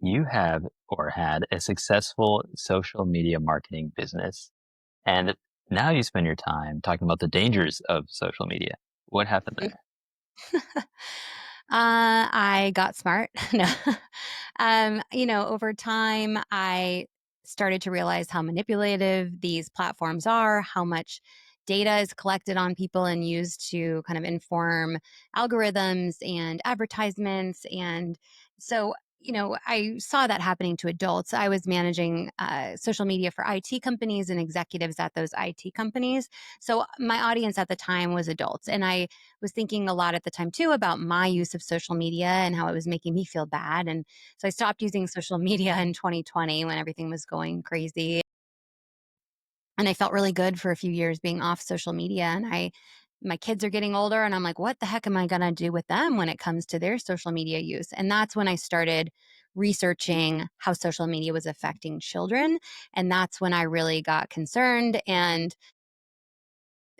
you have or had a successful social media marketing business, and now you spend your time talking about the dangers of social media. What happened there? I got smart. No. Over time, I started to realize how manipulative these platforms are, how much data is collected on people and used to kind of inform algorithms and advertisements. And so, I saw that happening to adults. I was managing social media for IT companies and executives at those IT companies. So, my audience at the time was adults. And I was thinking a lot at the time too about my use of social media and how it was making me feel bad. And so I stopped using social media in 2020 when everything was going crazy. And I felt really good for a few years being off social media. And my kids are getting older, and I'm like, what the heck am I going to do with them when it comes to their social media use? And that's when I started researching how social media was affecting children. And that's when I really got concerned and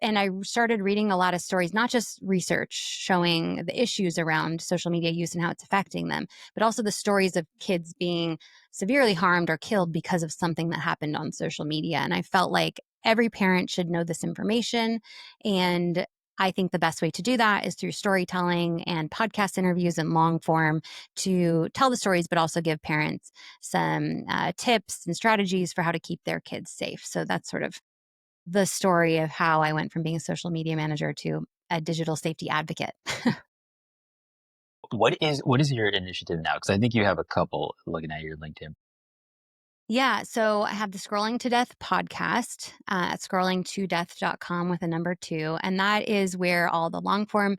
I started reading a lot of stories, not just research showing the issues around social media use and how it's affecting them, but also the stories of kids being severely harmed or killed because of something that happened on social media. And I felt like every parent should know this information. And I think the best way to do that is through storytelling and podcast interviews and long form to tell the stories, but also give parents some tips and strategies for how to keep their kids safe. So that's sort of the story of how I went from being a social media manager to a digital safety advocate. What is your initiative now? Because I think you have a couple looking at your LinkedIn. Yeah, so I have the Scrolling to Death podcast at scrollingtodeath.com with a number two. And that is where all the long form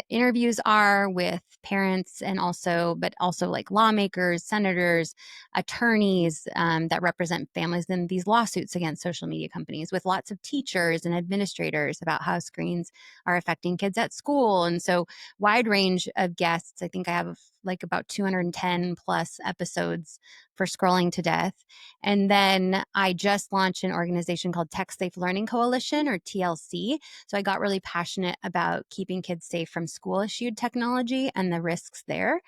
interviews are with parents but also like lawmakers, senators, attorneys that represent families in these lawsuits against social media companies, with lots of teachers and administrators about how screens are affecting kids at school. And so, wide range of guests. I think I have like about 210 plus episodes for Scrolling to Death. And then I just launched an organization called Tech Safe Learning Coalition, or TLC. So I got really passionate about keeping kids safe from school issued technology and the risks there.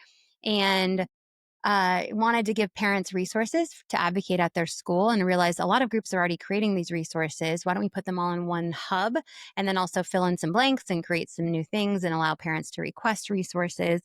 And wanted to give parents resources to advocate at their school, and realized a lot of groups are already creating these resources. Why don't we put them all in one hub and then also fill in some blanks and create some new things and allow parents to request resources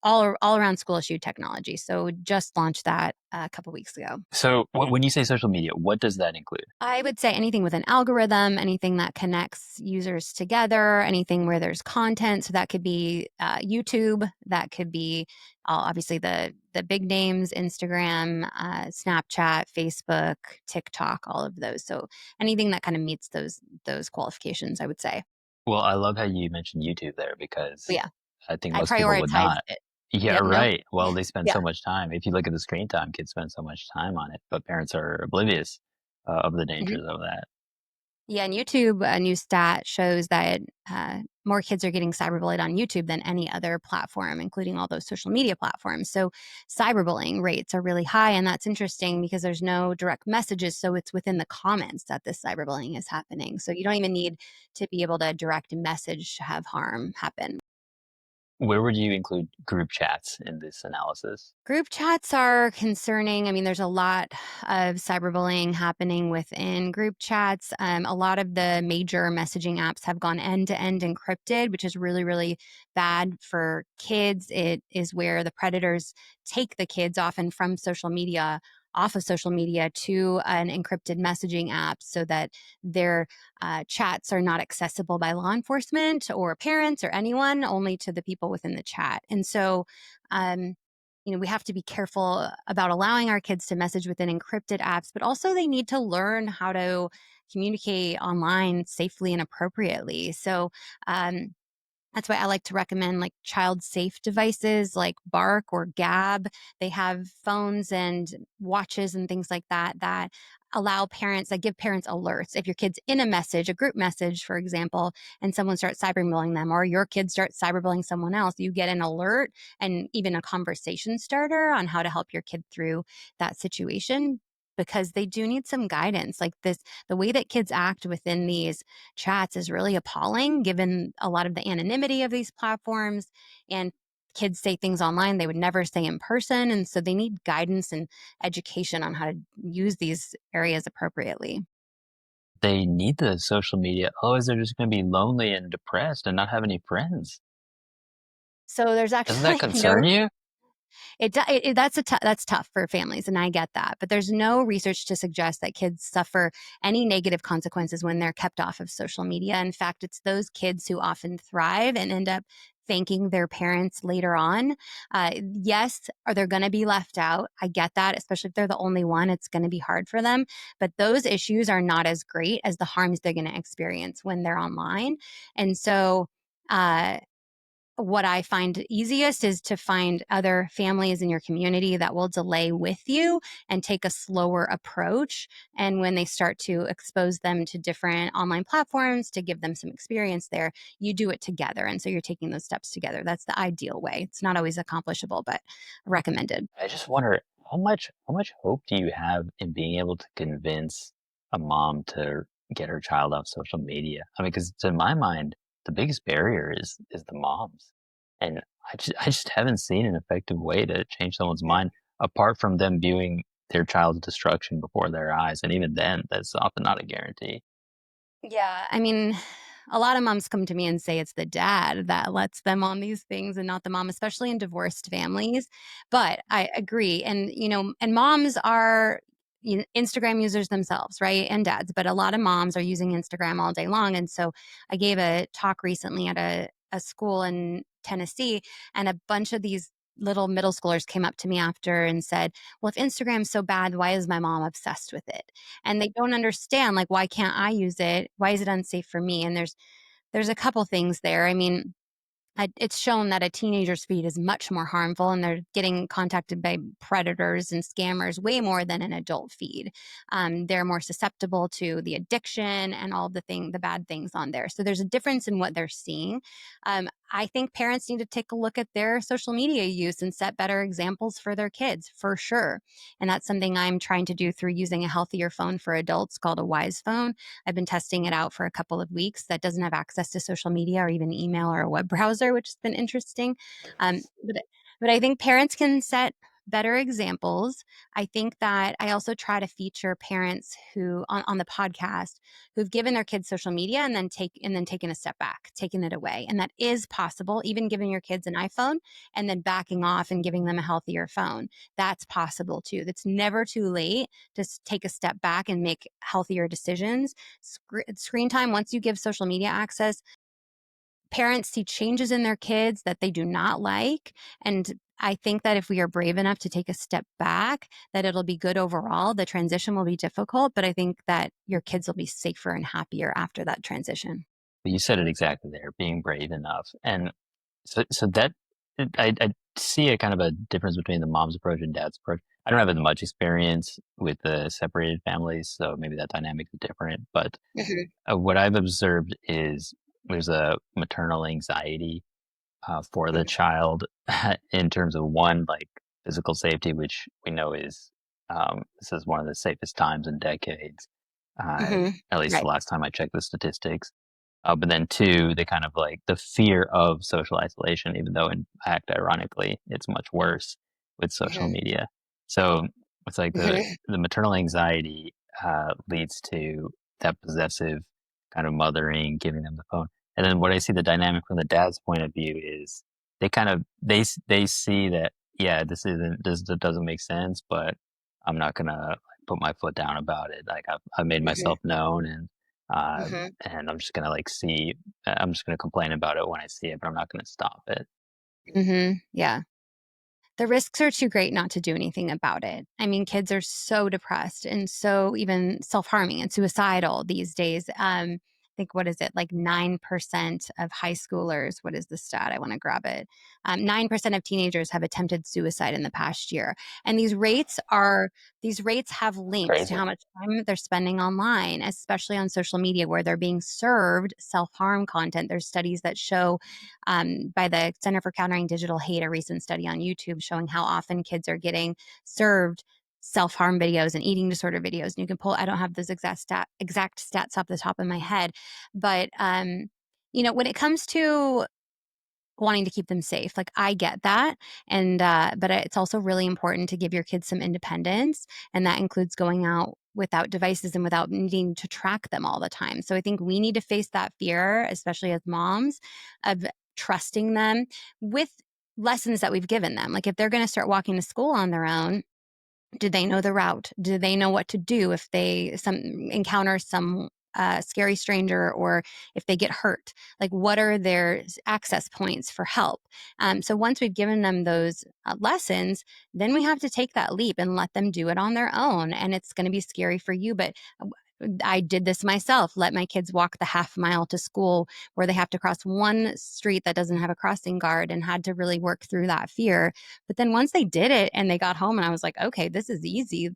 all around school issued technology. So just launched that a couple weeks ago. So when you say social media, what does that include? I would say anything with an algorithm, anything that connects users together, anything where there's content. So that could be YouTube, that could be obviously the big names, Instagram, Snapchat, Facebook, TikTok, all of those. So anything that kind of meets those qualifications, I would say. Well, I love how you mentioned YouTube there because But yeah, I think I most people would prioritized not. it. Yeah, Yep. Nope. right. Well, they spend Yeah. so much time. If you look at the screen time, kids spend so much time on it, but parents are oblivious of the Mhm. dangers of that. Yeah, and YouTube, a new stat shows that more kids are getting cyberbullied on YouTube than any other platform, including all those social media platforms. So, cyberbullying rates are really high. And that's interesting because there's no direct messages. So, it's within the comments that this cyberbullying is happening. So, you don't even need to be able to direct message to have harm happen. Where would you include group chats in this analysis? Group chats are concerning. I mean, there's a lot of cyberbullying happening within group chats. A lot of the major messaging apps have gone end to end encrypted, which is really, really bad for kids. It is where the predators take the kids often from social media. Off of social media to an encrypted messaging app so that their chats are not accessible by law enforcement or parents or anyone, only to the people within the chat. And so, um, we have to be careful about allowing our kids to message within encrypted apps, but also they need to learn how to communicate online safely and appropriately. So, um, that's why I like to recommend like child safe devices like Bark or Gab. They have phones and watches and things like that that give parents alerts. If your kid's in a message, a group message, for example, and someone starts cyberbullying them, or your kid starts cyberbullying someone else, you get an alert and even a conversation starter on how to help your kid through that situation, because they do need some guidance. Like this, the way that kids act within these chats is really appalling given a lot of the anonymity of these platforms. And kids say things online they would never say in person. And so they need guidance and education on how to use these areas appropriately. They need the social media, otherwise they're just gonna be lonely and depressed and not have any friends. So there's Doesn't that actually concern no you? that's tough for families, and I get that. But there's no research to suggest that kids suffer any negative consequences when they're kept off of social media. In fact, it's those kids who often thrive and end up thanking their parents later on. Yes, are they going to be left out? I get that, especially if they're the only one. It's going to be hard for them. But those issues are not as great as the harms they're going to experience when they're online. And so, uh, what I find easiest is to find other families in your community that will delay with you and take a slower approach. And when they start to expose them to different online platforms to give them some experience there, you do it together. And so you're taking those steps together. That's the ideal way. It's not always accomplishable, but recommended. I just wonder how much hope do you have in being able to convince a mom to get her child off social media? I mean, because to my mind, the biggest barrier is the moms, and I just haven't seen an effective way to change someone's mind apart from them viewing their child's destruction before their eyes, and even then, that's often not a guarantee. Yeah, I mean, a lot of moms come to me and say it's the dad that lets them on these things and not the mom, especially in divorced families. But I agree. And, and moms are Instagram users themselves, right? And dads. But a lot of moms are using Instagram all day long. And so I gave a talk recently at a school in Tennessee, and a bunch of these little middle schoolers came up to me after and said, well, if Instagram's so bad, why is my mom obsessed with it? And they don't understand, like, why can't I use it? Why is it unsafe for me? And there's a couple things there. I mean, it's shown that a teenager's feed is much more harmful, and they're getting contacted by predators and scammers way more than an adult feed. They're more susceptible to the addiction and all the bad things on there. So there's a difference in what they're seeing. I think parents need to take a look at their social media use and set better examples for their kids, for sure. And that's something I'm trying to do through using a healthier phone for adults called a Wisephone. I've been testing it out for a couple of weeks that doesn't have access to social media or even email or a web browser, which has been interesting. Um, but, but I think parents can set better examples. I think that I also try to feature parents who on the podcast who've given their kids social media and then taken a step back, taken it away. And that is possible, even giving your kids an iPhone and then backing off and giving them a healthier phone. That's possible too. That's never too late to take a step back and make healthier decisions. Screen time, once you give social media access, parents see changes in their kids that they do not like. And I think that if we are brave enough to take a step back, that it'll be good overall. The transition will be difficult, but I think that your kids will be safer and happier after that transition. But you said it exactly there, being brave enough, and so that I see a kind of a difference between the mom's approach and dad's approach. I don't have as much experience with the separated families, so maybe that dynamic is different. But Mhm, what I've observed is there's a maternal anxiety for the mhm, child in terms of one, like physical safety, which we know is this is one of the safest times in decades. mhm. At least the Right. last time I checked the statistics. But then two, the kind of like the fear of social isolation, even though in fact, ironically, it's much worse with social Mhm, media. So it's like the mhm, the maternal anxiety leads to that possessive kind of mothering, giving them the phone. And then what I see the dynamic from the dad's point of view is they kind of they see that yeah, this doesn't make sense, but I'm not gonna like, put my foot down about it. Like I've made mhm, myself known, uh, mhm, and I'm just gonna like see. I'm just gonna complain about it when I see it, but I'm not gonna stop it. mhm. Yeah. The risks are too great not to do anything about it. I mean, kids are so depressed and so even self-harming and suicidal these days. I think what is it, like 9% of high schoolers? What is the stat? I want to grab it. 9% of teenagers have attempted suicide in the past year, and these rates have links to Crazy. how much time they're spending online, especially on social media, where they're being served self-harm content. There's studies that show by the Center for Countering Digital Hate, a recent study on YouTube showing how often kids are getting served self-harm videos and eating disorder videos. And you can pull, I don't have those exact stats off the top of my head, but when it comes to wanting to keep them safe. Like, I get that, and, but it's also really important to give your kids some independence, and that includes going out without devices and without needing to track them all the time. So I think we need to face that fear, especially as moms, of trusting them with lessons that we've given them. Like, if they're gonna start walking to school on their own, do they know the route? Do they know what to do if they encounter some scary stranger, or if they get hurt? Like, what are their access points for help? So once we've given them those lessons, then we have to take that leap and let them do it on their own. And it's going to be scary for you, but I did this myself. Let my kids walk the half mile to school where they have to cross one street that doesn't have a crossing guard, and had to really work through that fear. But then once they did it and they got home, and I was like, okay, this is easy.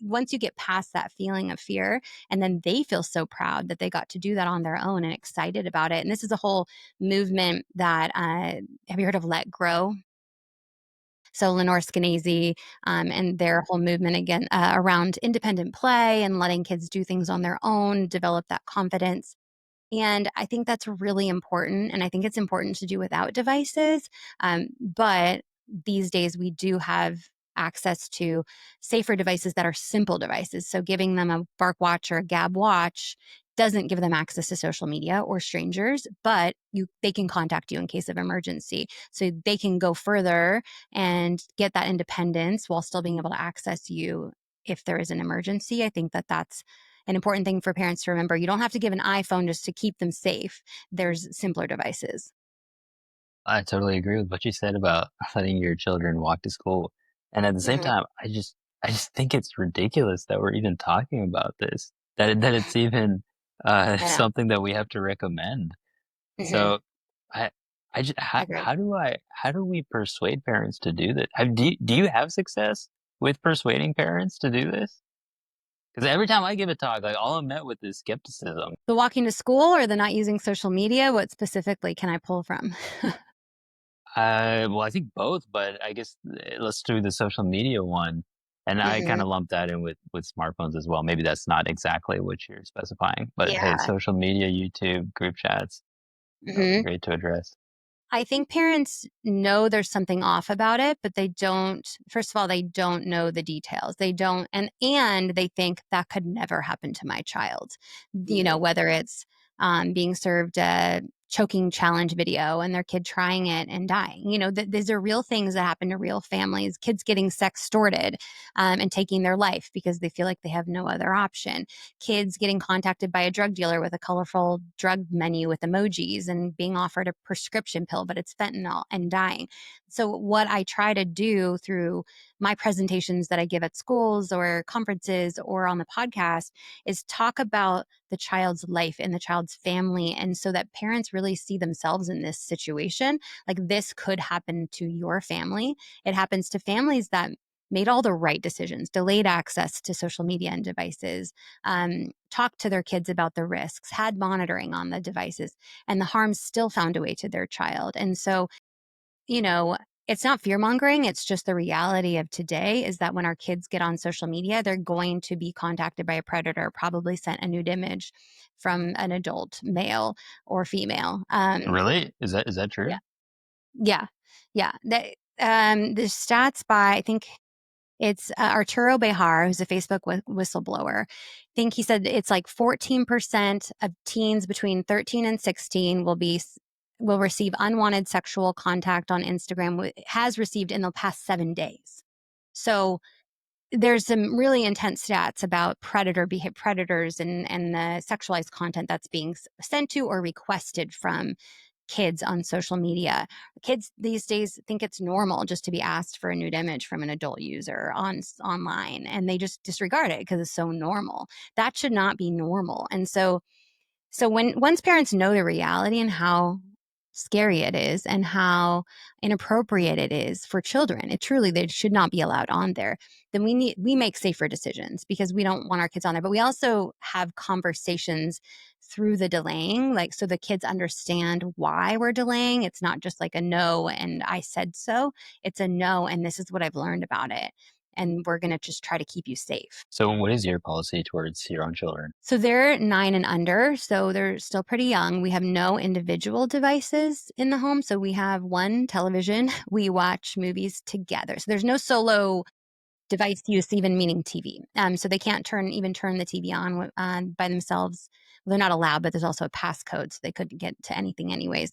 Once you get past that feeling of fear, and then they feel so proud that they got to do that on their own and excited about it. And this is a whole movement that, have you heard of Let Grow? So Lenore Skenazy, and their whole movement again, around independent play and letting kids do things on their own, develop that confidence. And I think that's really important. And I think it's important to do without devices. But these days, we do have access to safer devices that are simple devices. So giving them a Bark Watch or a Gab Watch doesn't give them access to social media or strangers, but they can contact you in case of emergency. So they can go further and get that independence while still being able to access you if there is an emergency. I think that that's an important thing for parents to remember. You don't have to give an iPhone just to keep them safe. There's simpler devices. I totally agree with what you said about letting your children walk to school. And at the same Mhm. time, I just think it's ridiculous that we're even talking about this, that it's even I know. something that we have to recommend. Mhm. So I I just Agreed. how do we persuade parents to do that? Do you have success with persuading parents to do this? Because every time I give a talk, like all I'm met with is skepticism. The walking to school or the not using social media, what specifically can I pull from? Well, I think both, but I guess let's do the social media one. And I kind Mhm. of lump that in with smartphones as well. Maybe that's not exactly what you're specifying, but hey, Yeah. social media, YouTube, group chats, that would be Mhm. great to address. I think parents know there's something off about it, but they don't, first of all, they don't know the details. They don't, and they think that could never happen to my child. Whether it's being served a choking challenge video and their kid trying it and dying. These are real things that happen to real families, kids getting sextorted, and taking their life because they feel like they have no other option, kids getting contacted by a drug dealer with a colorful drug menu with emojis and being offered a prescription pill, but it's fentanyl, and dying. So, what I try to do through my presentations that I give at schools or conferences or on the podcast is talk about the child's life and the child's family. And so that parents really see themselves in this situation. Like, this could happen to your family. It happens to families that made all the right decisions, delayed access to social media and devices, talked to their kids about the risks, had monitoring on the devices, and the harms still found a way to their child. And so, you know, it's not fear mongering. It's just the reality of today is that when our kids get on social media, they're going to be contacted by a predator, probably sent a nude image from an adult male or female. Really? Is that Yeah. true? Yeah. Yeah. The stats by, I think it's Arturo Bejar, who's a Facebook whistleblower. I think he said it's like 14% of teens between 13 and 16 will receive unwanted sexual contact on Instagram. Has received in the past 7 days. So there's some really intense stats about predators and the sexualized content that's being sent to or requested from kids on social media. Kids these days think it's normal just to be asked for a nude image from an adult user online, and they just disregard it because it's so normal. That should not be normal. And so when once parents know the reality and how scary it is and how inappropriate it is for children, it truly they should not be allowed on there. Then we make safer decisions because we don't want our kids on there. But we also have conversations through the delaying, like so the kids understand why we're delaying. It's not just like a no and I said so. It's a no and this is what I've learned about it. and we're going to just try to keep you safe. So, what is your policy towards your own children? So they're 9 and under, so they're still pretty young. We have no individual devices in the home, so we have one television. We watch movies together. So there's no solo device use, even meaning TV. So they can't turn the TV on by themselves. Well, they're not allowed, but there's also a passcode, so they couldn't get to anything anyways.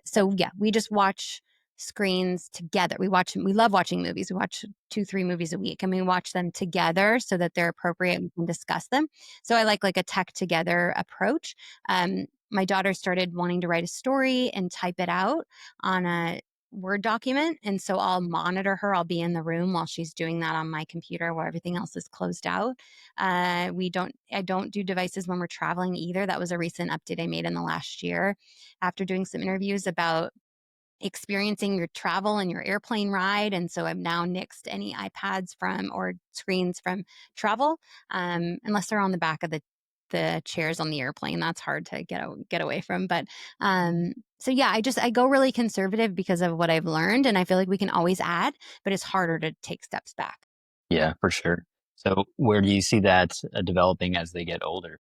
So yeah, we just watch screens together. We love watching movies. We watch 2, 3 movies a week, and we watch them together so that they're appropriate. We can discuss them. So I like a tech together approach. My daughter started wanting to write a story and type it out on a Word document. And so I'll monitor her. I'll be in the room while she's doing that on my computer where everything else is closed out. I don't do devices when we're traveling either. That was a recent update I made in the last year after doing some interviews about experiencing your travel and your airplane ride. And so I've now nixed any iPads from or screens from travel, unless they're on the back of the chairs on the airplane. That's hard to get away from. But so yeah, I go really conservative because of what I've learned, and I feel like we can always add, but it's harder to take steps back. Yeah, for sure. So, where do you see that developing as they get older?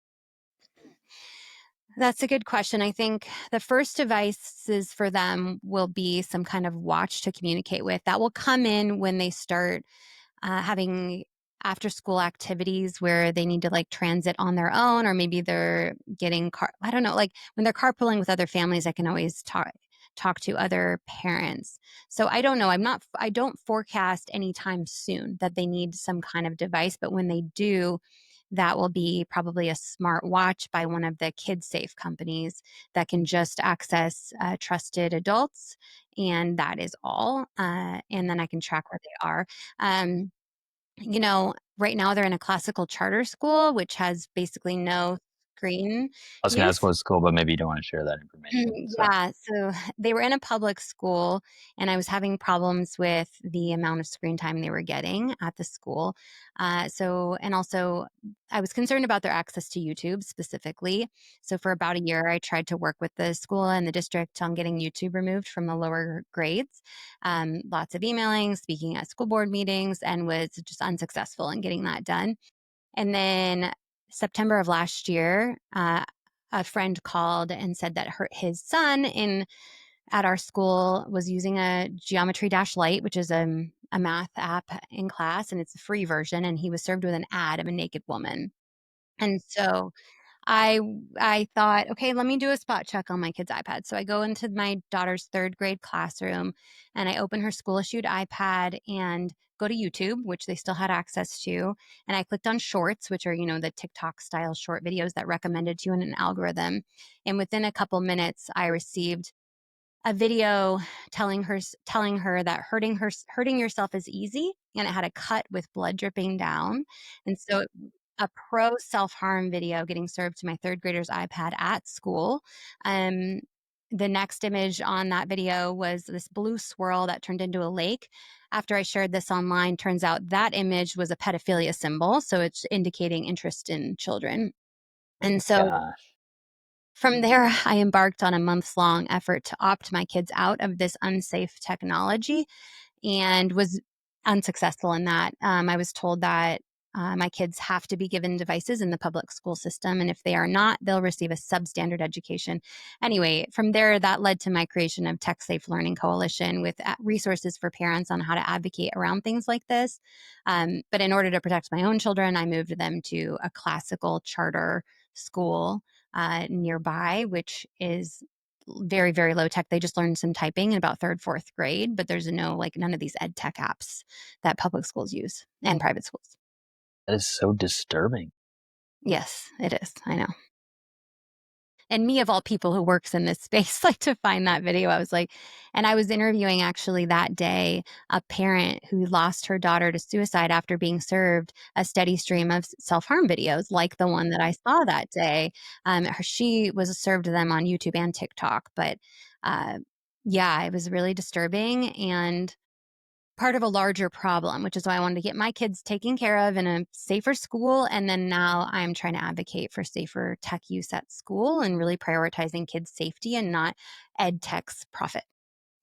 That's a good question. I think the first devices for them will be some kind of watch to communicate with. That will come in when they start having after school activities where they need to transit on their own, or maybe they're getting I don't know, like when they're carpooling with other families, I can always talk to other parents. So I don't know. I don't forecast anytime soon that they need some kind of device, but when they do, that will be probably a smart watch by one of the kid safe companies that can just access trusted adults. And that is all. And then I can track where they are. Um, right now they're in a classical charter school, which has basically no screen I was going to ask use. what school, but maybe you don't want to share that information. So, Yeah, so they were in a public school, and I was having problems with the amount of screen time they were getting at the school. And also, I was concerned about their access to YouTube specifically. So, for about a year, I tried to work with the school and the district on getting YouTube removed from the lower grades. Lots of emailing, speaking at school board meetings, and was just unsuccessful in getting that done. And then September of last year, a friend called and said that his son in at our school was using a Geometry Dash Lite, which is a math app in class, and it's a free version. And he was served with an ad of a naked woman. And so I I thought, okay, let me do a spot check on my kid's iPad. So I go into my daughter's third grade classroom and I open her school issued iPad and go to YouTube, which they still had access to. And I clicked on shorts, which are, the TikTok style short videos that recommended to you in an algorithm. And within a couple minutes, I received a video telling her that hurting yourself is easy, and it had a cut with blood dripping down. And so a pro self-harm video getting served to my third grader's iPad at school. Um, the next image on that video was this blue swirl that turned into a lake. After I shared this online, turns out that image was a pedophilia symbol, so it's indicating interest in children. And so gosh. from there, I embarked on a months long effort to opt my kids out of this unsafe technology and was unsuccessful in that. I was told that my kids have to be given devices in the public school system, and if they are not, they'll receive a substandard education. Anyway, from there, that led to my creation of Tech Safe Learning Coalition with resources for parents on how to advocate around things like this. But in order to protect my own children, I moved them to a classical charter school nearby, which is very, very low tech. They just learned some typing in about third, fourth grade, but there's none of these EdTech apps that public schools use and private schools. That is so disturbing. Yes, it is. I know. And me of all people who works in this space, like to find that video, I was like, and I was interviewing actually that day a parent who lost her daughter to suicide after being served a steady stream of self-harm videos like the one that I saw that day. She was served them on YouTube and TikTok, but uh, yeah, it was really disturbing and part of a larger problem, which is why I wanted to get my kids taken care of in a safer school. And then now I'm trying to advocate for safer tech use at school and really prioritizing kids' safety and not ed tech's profit.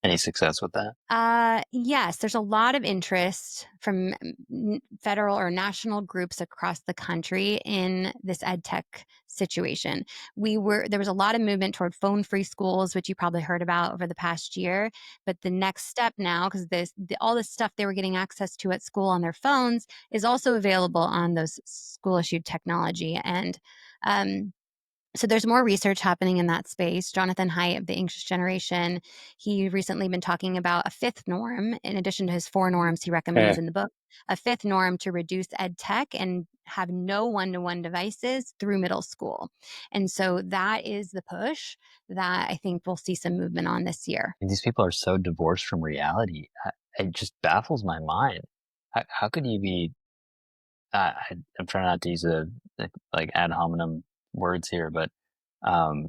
Any success with that? Yes, there's a lot of interest from federal or national groups across the country in this EdTech situation. There was a lot of movement toward phone-free schools, which you probably heard about over the past year. But the next step now, because all this stuff they were getting access to at school on their phones is also available on those school-issued technology. And um, so there's more research happening in that space. Jonathan Haidt of the Anxious Generation, he recently been talking about a fifth norm, in addition to his four norms he recommends Eh. in the book, a fifth norm to reduce ed tech and have no one-to-one devices through middle school. And so that is the push that I think we'll see some movement on this year. And these people are so divorced from reality. It just baffles my mind. How could you be? I'm trying not to use like ad hominem words here, but um,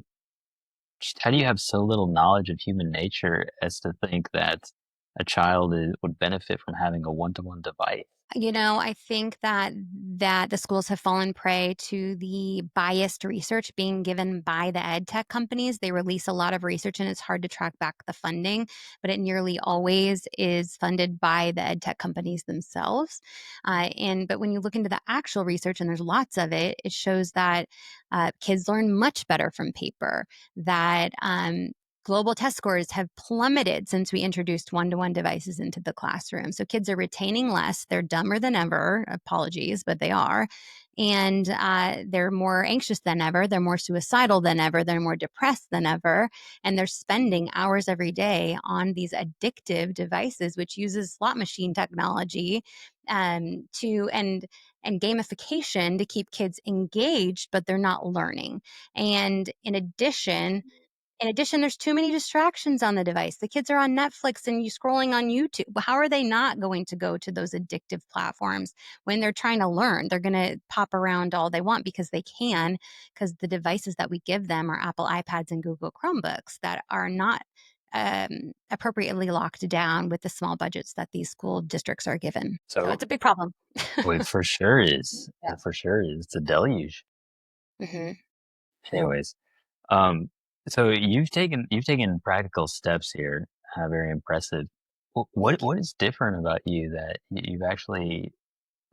just how do you have so little knowledge of human nature as to think that a child would benefit from having a one-to-one device? I think that the schools have fallen prey to the biased research being given by the ed tech companies. They release a lot of research and it's hard to track back the funding, but it nearly always is funded by the ed tech companies themselves. But when you look into the actual research, and there's lots of it, it shows that kids learn much better from paper. That global test scores have plummeted since we introduced one-to-one devices into the classroom. So kids are retaining less. They're dumber than ever. Apologies, but they are. And they're more anxious than ever. They're more suicidal than ever. They're more depressed than ever. And they're spending hours every day on these addictive devices, which uses slot machine technology to and gamification to keep kids engaged, but they're not learning. And in addition, there's too many distractions on the device. The kids are on Netflix and you scrolling on YouTube. How are they not going to go to those addictive platforms when they're trying to learn? They're going to pop around all they want because they can, because the devices that we give them are Apple iPads and Google Chromebooks that are not appropriately locked down with the small budgets that these school districts are given. So So, it's a big problem. well, it for sure is. Yeah. It for sure is. It's a deluge. Hmm. Anyways, um, so you've taken practical steps here. Very impressive. What Thank you. what is different about you that you've actually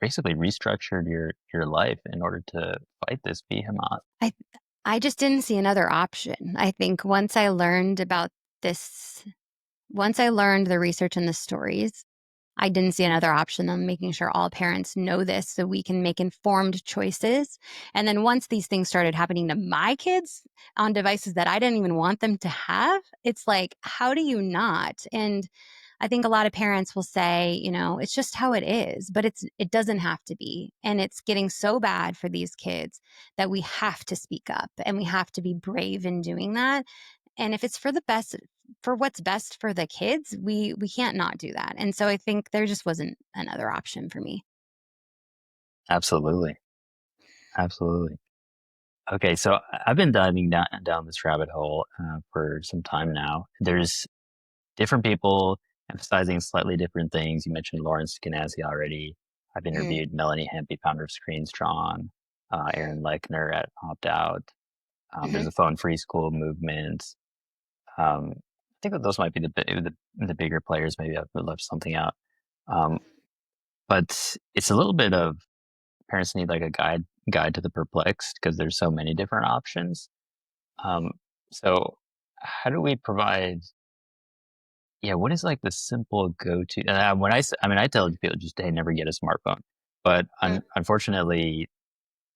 basically restructured your life in order to fight this behemoth? I I just didn't see another option. I think this, once I learned the research and the stories, I didn't see another option than making sure all parents know this so we can make informed choices. And then once these things started happening to my kids on devices that I didn't even want them to have, it's like, how do you not? And I think a lot of parents will say, it's just how it is, but it doesn't have to be. And it's getting so bad for these kids that we have to speak up and we have to be brave in doing that. And if it's for what's best for the kids, we can't not do that. And so I think there just wasn't another option for me. Absolutely, absolutely. Okay, so I've been diving down this rabbit hole for some time now. There's different people emphasizing slightly different things. You mentioned Lawrence Skenazy already. I've Mhm, interviewed Melanie Hempy, founder of Screen Strong, Aaron Lechner at Opt Out. There's mhm, a phone free school movement. I think that those might be the bigger players. Maybe I've left something out. Um, but it's a little bit of parents need like a guide to the perplexed because there's so many different options. Um, so how do we provide? Yeah, what is like the simple go-to? I mean, I tell people just hey, never get a smartphone, but mm, unfortunately,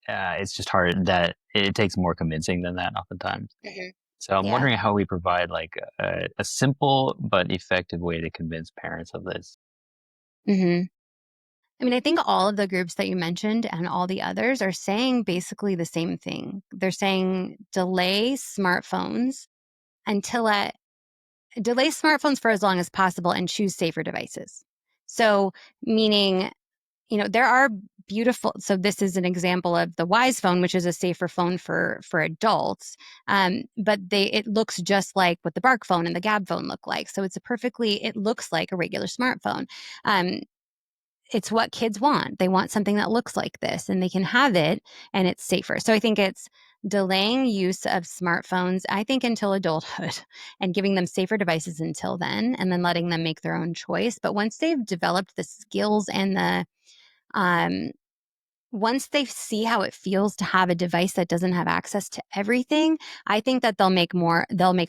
it's just hard. That it takes more convincing than that oftentimes. mhm. So I'm Yeah. wondering how we provide like a simple but effective way to convince parents of this. Mhm. I mean, I think all of the groups that you mentioned and all the others are saying basically the same thing. They're saying until at delay smartphones for as long as possible and choose safer devices. So, meaning, there are beautiful. So, this is an example of the Wisephone, which is a safer phone for adults. But it looks just like what the Bark phone and the Gab phone look like. So, it looks like a regular smartphone. Um, it's what kids want. They want something that looks like this and they can have it and it's safer. So I think it's delaying use of smartphones, I think, until adulthood and giving them safer devices until then, and then letting them make their own choice. But once they've developed the skills and um, once they see how it feels to have a device that doesn't have access to everything, I think that they'll make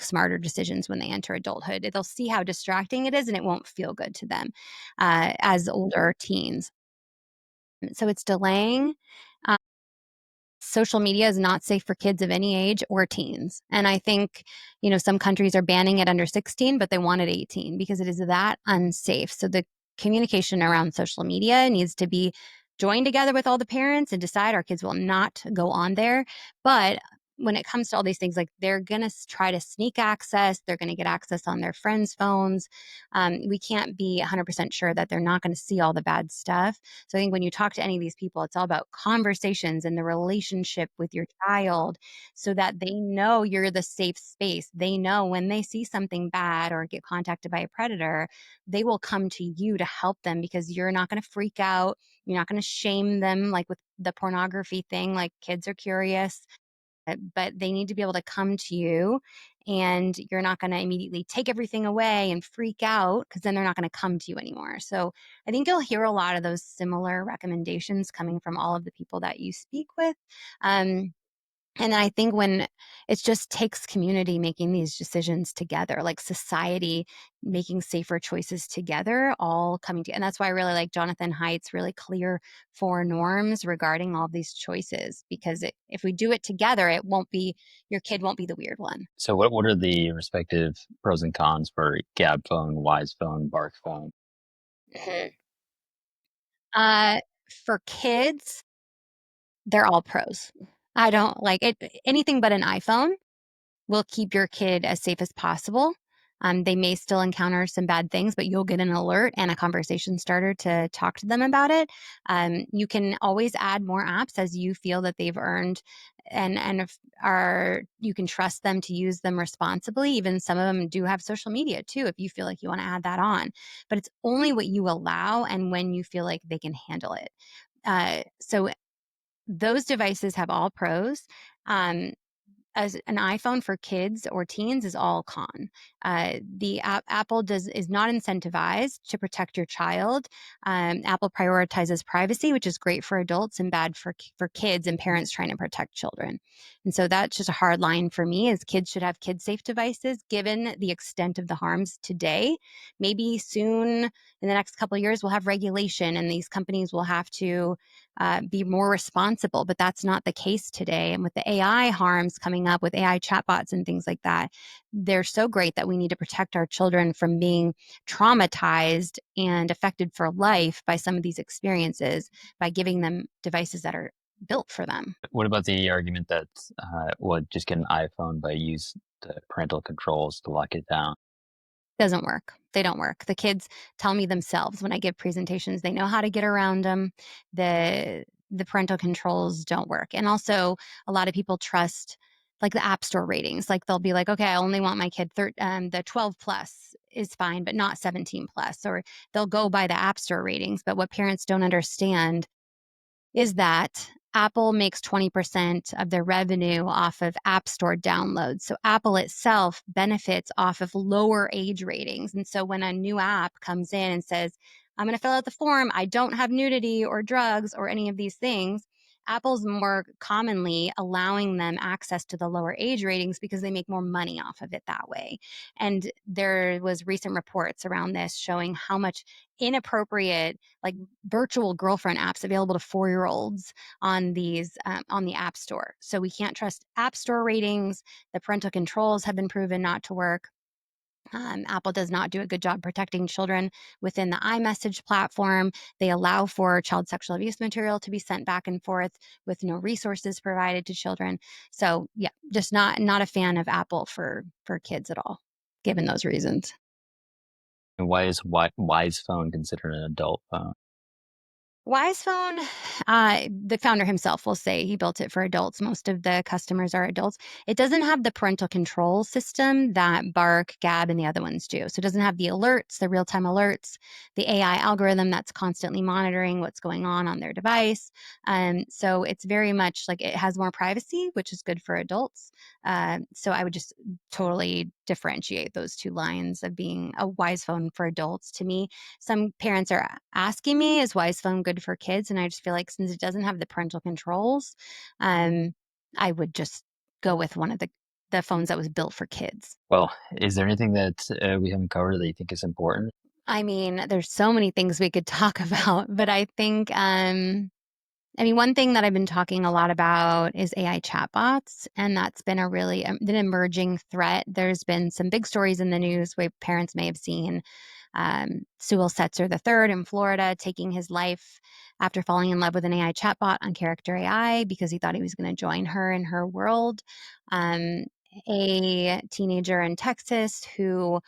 smarter decisions when they enter adulthood. They'll see how distracting it is and it won't feel good to them as older teens. So it's delaying. Social media is not safe for kids of any age or teens. And I think, some countries are banning it under 16, but they want it 18 because it is that unsafe. So the communication around social media needs to be joined together with all the parents and decide our kids will not go on there. But when it comes to all these things, like they're going to try to sneak access, they're going to get access on their friends' phones. We can't be 100% sure that they're not going to see all the bad stuff. So I think when you talk to any of these people, it's all about conversations and the relationship with your child so that they know you're the safe space. They know when they see something bad or get contacted by a predator, they will come to you to help them because you're not going to freak out. You're not going to shame them like with the pornography thing, like kids are curious, but they need to be able to come to you and you're not going to immediately take everything away and freak out because then they're not going to come to you anymore. So I think you'll hear a lot of those similar recommendations coming from all of the people that you speak with. Um, and then I think when it just takes community making these decisions together, like society making safer choices together, all coming together. And that's why I really like Jonathan Haidt's really clear four norms regarding all these choices, because if we do it together, your kid won't be the weird one. So what are the respective pros and cons for Gab Phone, Wisephone, Bark Phone? Mhm. Uh, for kids, they're all pros. I don't like it. Anything but an iPhone will keep your kid as safe as possible. They may still encounter some bad things, but you'll get an alert and a conversation starter to talk to them about it. You can always add more apps as you feel that they've earned, and if are you can trust them to use them responsibly. Even some of them do have social media too, if you feel like you want to add that on. But it's only what you allow and when you feel like they can handle it. So those devices have all pros. Um, as an iPhone for kids or teens is all con. The Apple is not incentivized to protect your child. Apple prioritizes privacy, which is great for adults and bad for kids and parents trying to protect children. And so that's just a hard line for me. Is kids should have kid safe devices, given the extent of the harms today. Maybe soon in the next couple of years we'll have regulation, and these companies will have to be more responsible, but that's not the case today. And with the AI harms coming up with AI chatbots and things like that, they're so great that we need to protect our children from being traumatized and affected for life by some of these experiences by giving them devices that are built for them. What about the argument that well, just get an iPhone but use the parental controls to lock it down? Doesn't work. They don't work. The kids tell me themselves when I give presentations, they know how to get around them. The parental controls don't work. And also a lot of people trust like the app store ratings. Like they'll be like, okay, I only want my kid the 12 plus is fine, but not 17 plus. Or they'll go by the app store ratings. But what parents don't understand is that Apple makes 20% of their revenue off of App Store downloads. So Apple itself benefits off of lower age ratings. And so when a new app comes in and says, I'm going to fill out the form, I don't have nudity or drugs or any of these things, Apple's more commonly allowing them access to the lower age ratings because they make more money off of it that way. And there was recent reports around this showing how much inappropriate, like virtual girlfriend apps available to 4-year olds on these on the app store. So we can't trust app store ratings. The parental controls have been proven not to work. Apple does not do a good job protecting children within the iMessage platform. They allow for child sexual abuse material to be sent back and forth with no resources provided to children. So yeah, just not a fan of Apple for kids at all, given those reasons. And why is Wisephone considered an adult phone? Wisephone, the founder himself will say he built it for adults. Most of the customers are adults. It doesn't have the parental control system that Bark, Gab, and the other ones do. So it doesn't have the alerts, the real-time alerts, the AI algorithm that's constantly monitoring what's going on their device. So it's very much like it has more privacy, which is good for adults. So I would just totally differentiate those two lines of being a Wisephone for adults. To me, some parents are asking me, is Wisephone good for kids? And I just feel like since it doesn't have the parental controls, I would just go with one of the phones that was built for kids. Well, is there anything that we haven't covered that you think is important? I mean, there's so many things we could talk about, but I think one thing that I've been talking a lot about is AI chatbots, and that's been a really an emerging threat. There's been some big stories in the news where parents may have seen Sewell Setzer III in Florida taking his life after falling in love with an AI chatbot on Character AI because he thought he was going to join her in her world. Um, a teenager in Texas who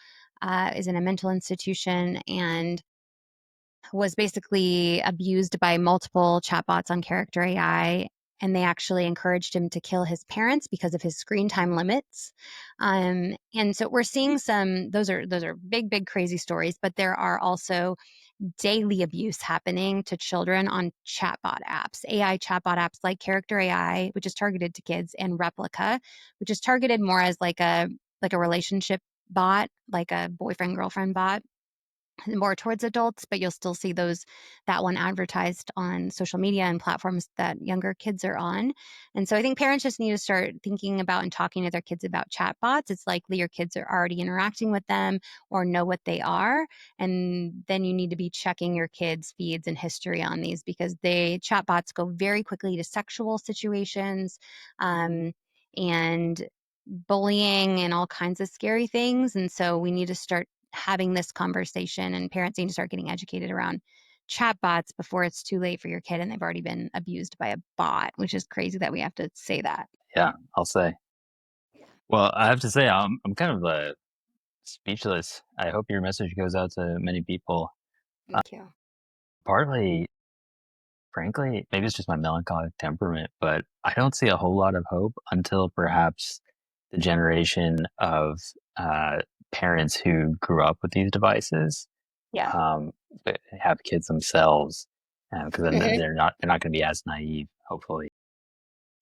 is in a mental institution and was basically abused by multiple chatbots on Character AI, and they actually encouraged him to kill his parents because of his screen time limits. And so we're seeing some those are big, big, crazy stories, but there are also daily abuse happening to children on chatbot apps, AI chatbot apps like Character AI, which is targeted to kids, and Replica, which is targeted more as like a relationship bot, like a boyfriend girlfriend bot, more towards adults, but you'll still see that one advertised on social media and platforms that younger kids are on. And so I think parents just need to start thinking about and talking to their kids about chatbots. It's likely your kids are already interacting with them or know what they are. And then you need to be checking your kids' feeds and history on these because chatbots go very quickly to sexual situations, and bullying and all kinds of scary things. And so we need to start having this conversation, and parents need to start getting educated around chatbots before it's too late for your kid and they've already been abused by a bot, which is crazy that we have to say that. Yeah, I'll say. Well, I have to say, I'm kind of speechless. I hope your message goes out to many people. Uh, Thank you. Partly, frankly, maybe it's just my melancholic temperament, but I don't see a whole lot of hope until perhaps the generation of uh, parents who grew up with these devices Yeah. um, but have kids themselves, because then Mhm. they're not going to be as naive, hopefully.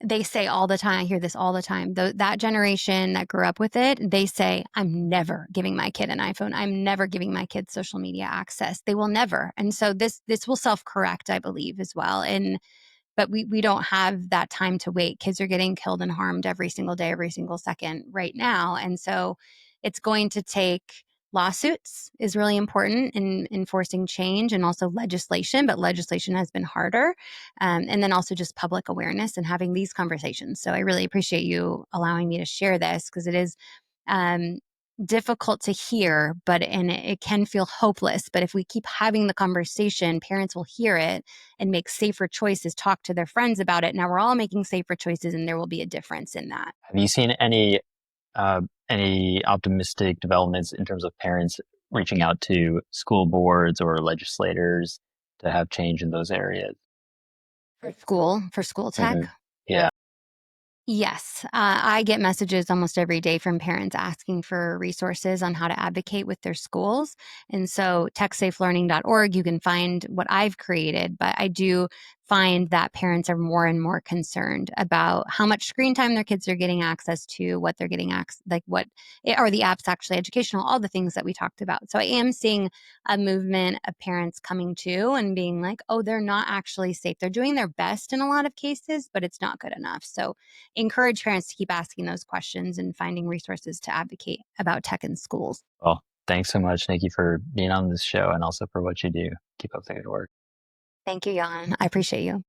They say all the time, I hear this all the time. That generation that grew up with it, they say, I'm never giving my kid an iPhone. I'm never giving my kid social media access. They will never. And so this will self-correct, I believe, as well. But we don't have that time to wait. Kids are getting killed and harmed every single day, every single second right now. And so it's going to take lawsuits is really important in enforcing change, and also legislation, but legislation has been harder. And then also just public awareness and having these conversations. So I really appreciate you allowing me to share this because it is um, difficult to hear, and it can feel hopeless. But if we keep having the conversation, parents will hear it and make safer choices, talk to their friends about it. Now we're all making safer choices, and there will be a difference in that. Have you seen any optimistic developments in terms of parents reaching out to school boards or legislators to have change in those areas? For school Hmm. tech. Yeah. Yes, I get messages almost every day from parents asking for resources on how to advocate with their schools. And so, techsafelearning.org, you can find what I've created. But I do find that parents are more and more concerned about how much screen time their kids are getting access to, what they're getting access, like are the apps actually educational, all the things that we talked about. So, I am seeing a movement of parents coming to and being like, oh, they're not actually safe. They're doing their best in a lot of cases, but it's not good enough. So, encourage parents to keep asking those questions and finding resources to advocate about tech in schools. Well, thanks so much, Nikki, for being on this show and also for what you do. Keep up the good work. Thank you, Jan. I appreciate you.